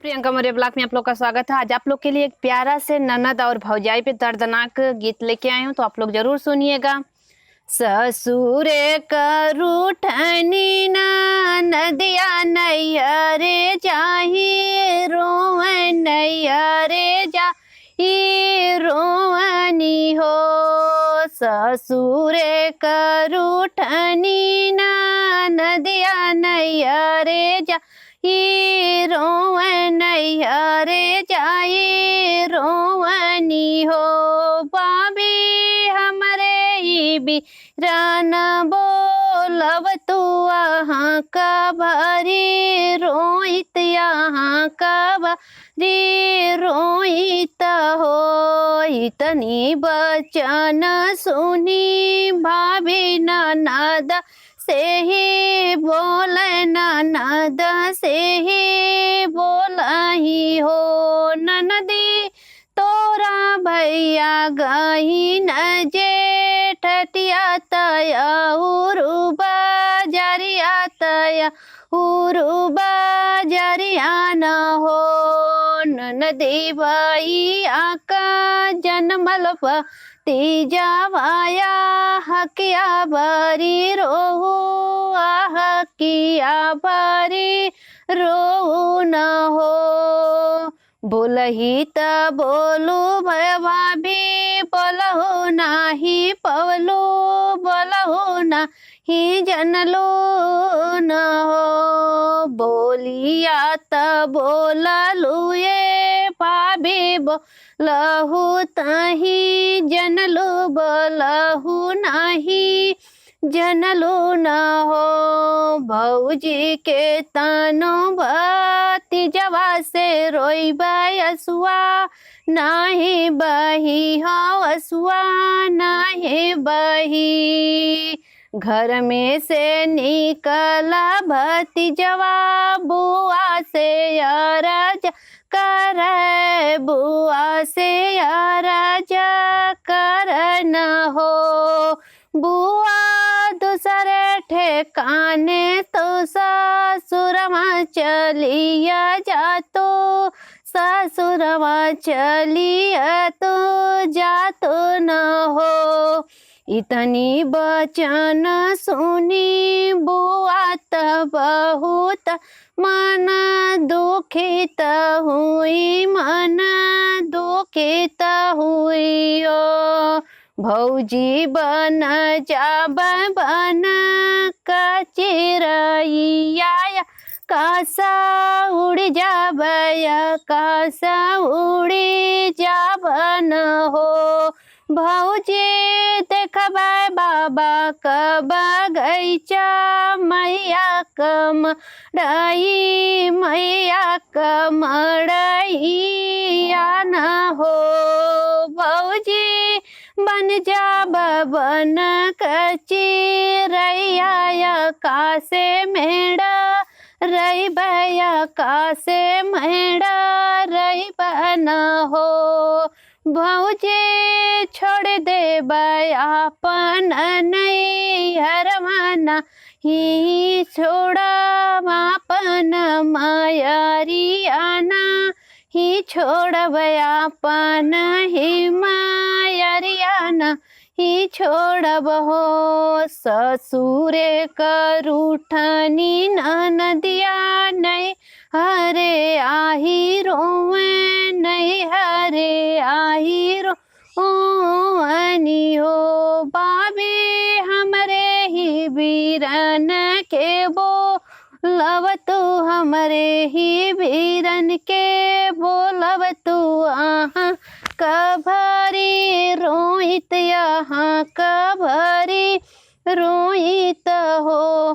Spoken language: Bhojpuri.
प्रियंका मौर्य ब्लॉग में आप लोग का स्वागत है। आज आप लोग के लिए एक प्यारा से ननद और भौजाई पे दर्दनाक गीत लेके आए हूँ, तो आप लोग जरूर सुनिएगा। ससुर करूठनी नदिया नैहरे जाही रोवन नैहरे जाही रोवनी हो। ससुर करूठनी नदिया नैहरे जा रोवन नैहरे जाई रोवनी हो। बाबी हमरे ही बीरन बोलब तू यहाँ का भरी रोहित यहाँ का भरी रोहित हो। इतनी बचन सुनी भाभी ननद से ही बोल ननद से ही बोल ही हो। ननदी तोरा भैया गही न जेठटिया तया उरुबा जरिया तया उरुबा जरिया न हो। ननदी भैया का जन्मल तीजा भाया हकिया भरी रोहू हकिया भरी रोहू न हो। बोलही त बोलू भय भाभी बोलहु नाही पवलू बोलहु नाही जनलू न हो। बोलिया त बोललू ये भाभी बोलहु तही जनलू बोलहु नाही जनलू न हो। भौजी के तनो भतीजवा से रोई बयसुआ नाही बही हो असुआ नाही बही। घर में से निकला भतीजवा बुआ से अरज कर बुआ से अरज कर न हो। बुआ दूसरे ठेकाने तो ससुरमा चलिया जा तो ससुरमा चलिया तो जा तो न हो। इतनी बचन सुनी बुआ त बहुत मन दुखित हुई मन दुखित हुई ओ। भौजी बन जाब बन का चिरैया कासा उड़ जाब कासा उड़ी जाब न हो। भौजी देखब बाबा क बगैचा मैया कम रही मैया कम रही न हो। भौजी बन जाब बन कचिरैया कासे मेड़ा रही भैया कासे मेड़ा रही बन हो। भौजी छोड़ दे अपन नैहर मना ही छोड़ा अपन मायरियाना ही छोड़ब अपन ही मायरियाना ही छोड़ब हो। ससुरे करूठनी नदिया नहीं हरे आही रोवे नहीं हरे आही रोवनी हो। बाबी हमरे ही बीरन के बोलब तू हमरे ही बीरन के बोलब तू आहा कभरी रोहित यहाँ कभरी रोहित हो।